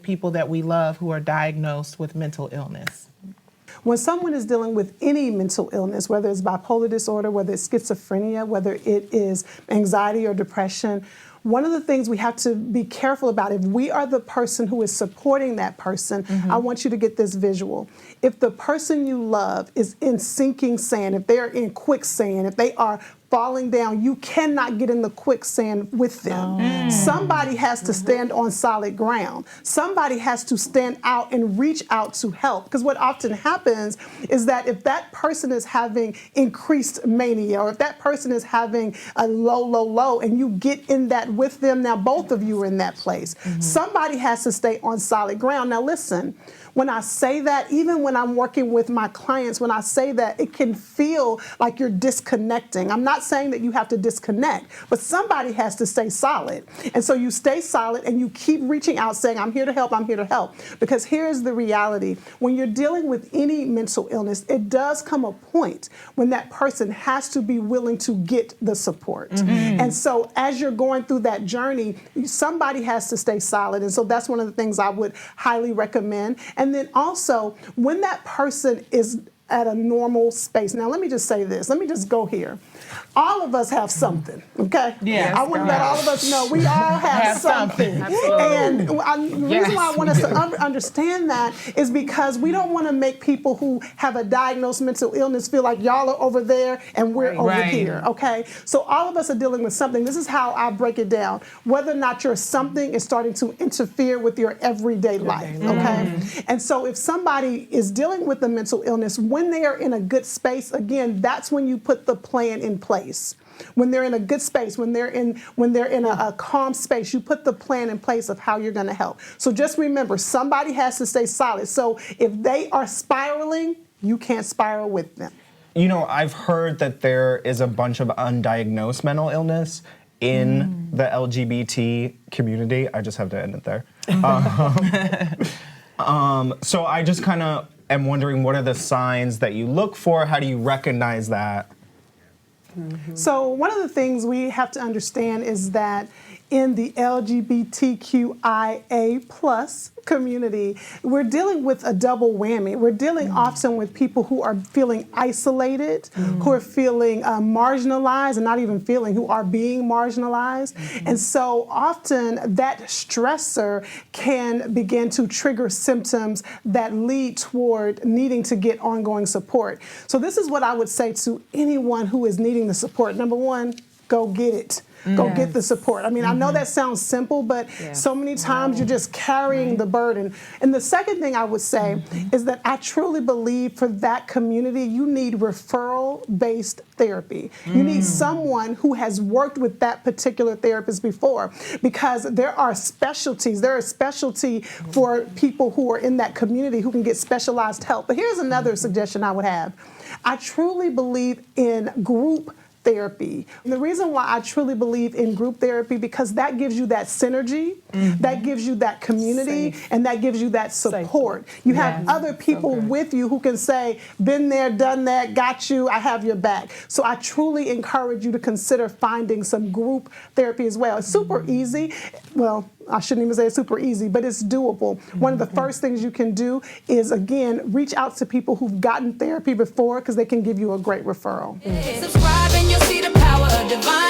people that we love who are diagnosed with mental illness. When someone is dealing with any mental illness, whether it's bipolar disorder, whether it's schizophrenia, whether it is anxiety or depression, one of the things we have to be careful about, if we are the person who is supporting that person, I want you to get this visual. If the person you love is in sinking sand, if they're in quicksand, if they are falling down, you cannot get in the quicksand with them. Somebody has to stand on solid ground. Somebody has to stand out and reach out to help. Because what often happens is that if that person is having increased mania, or if that person is having a low, and you get in that with them, now both of you are in that place. Somebody has to stay on solid ground. Now listen, when I say that, even when I'm working with my clients, when I say that, it can feel like you're disconnecting. I'm not saying that you have to disconnect, but somebody has to stay solid. And so you stay solid and you keep reaching out saying, I'm here to help, I'm here to help. Because here's the reality. When you're dealing with any mental illness, it does come a point when that person has to be willing to get the support. And so as you're going through that journey, somebody has to stay solid. And so that's one of the things I would highly recommend. And then also, when that person is at a normal space. Now, let me just say this. Let me just go here. All of us have something, okay? Yes, I want to let all of us know we all have something. And the reason why I want us to understand that is because we don't want to make people who have a diagnosed mental illness feel like y'all are over there and we're over here, okay? So all of us are dealing with something. This is how I break it down. Whether or not your something is starting to interfere with your everyday life, okay? And so if somebody is dealing with a mental illness, when they are in a good space, again, that's when you put the plan in place. When they're in a good space, when they're in a calm space, you put the plan in place of how you're going to help. So just remember, somebody has to stay solid. So if they are spiraling, you can't spiral with them. You know, I've heard that there is a bunch of undiagnosed mental illness in the LGBT community. I just have to end it there. So I just kind of am wondering, what are the signs that you look for? How do you recognize that? So one of the things we have to understand is that in the LGBTQIA plus community, we're dealing with a double whammy. We're dealing often with people who are feeling isolated, who are feeling marginalized, and not even feeling, who are being marginalized. And so often that stressor can begin to trigger symptoms that lead toward needing to get ongoing support. So this is what I would say to anyone who is needing the support. Number one, go get it. Go get the support. I mean, I know that sounds simple, but so many times you're just carrying the burden. And the second thing I would say is that I truly believe for that community, you need referral-based therapy. You need someone who has worked with that particular therapist before, because there are specialties. There are specialty for people who are in that community who can get specialized help. But here's another suggestion I would have. I truly believe in group therapy. And the reason why I truly believe in group therapy, because that gives you that synergy, that gives you that community, and that gives you that support. You have other people with you who can say, been there, done that, got you, I have your back. So I truly encourage you to consider finding some group therapy as well. It's super easy. Well, I shouldn't even say it's super easy, but it's doable. One of the first things you can do is, again, reach out to people who've gotten therapy before, because they can give you a great referral. Subscribe and you'll see the power of divine.